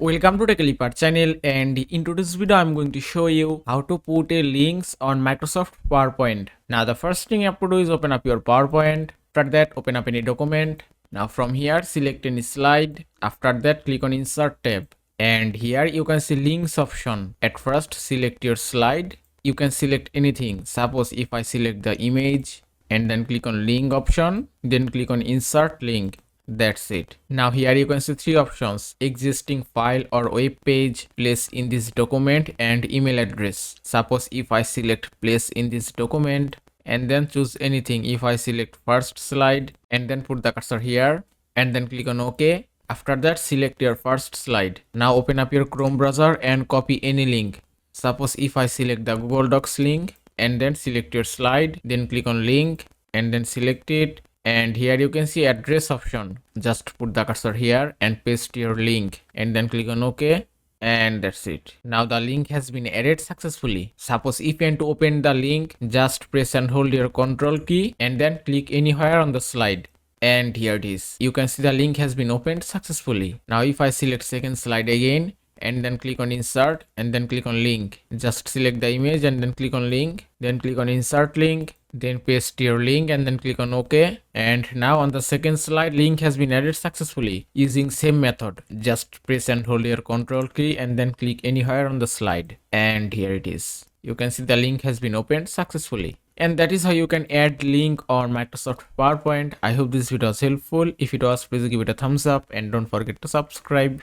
Welcome to Techliper channel, and in today's video I'm going to show you how to put a links on Microsoft PowerPoint. Now the first thing you have to do is open up your PowerPoint. After that open up any document. Now from here select any slide. After that click on insert tab, and here you can see links option. At first select your slide. You can select anything. Suppose if I select the image and then click on link option, then click on insert link. That's it. Now here you can see three options: existing file or web page, place in this document, and email address. Suppose if I select place in this document and then choose anything. If I select first slide and then put the cursor here and then click on OK. After that select your first slide. Now open up your Chrome browser and copy any link. Suppose if I select the Google Docs link and then select your slide, then click on link and then select it. And here you can see address option. Just put the cursor here and paste your link and then click on OK, and that's it. Now the link has been added successfully. Suppose if you want to open the link, just press and hold your control key and then click anywhere on the slide, and here it is. You can see the link has been opened successfully. Now if I select second slide again and then click on insert and then click on link, just select the image and then click on link, then click on insert link, then paste your link and then click on OK. And now on the second slide link has been added successfully using same method. Just press and hold your control key and then click anywhere on the slide, and here it is. You can see the link has been opened successfully. And that is how you can add link on Microsoft PowerPoint. I hope this video was helpful. If it was, please give it a thumbs up and don't forget to subscribe.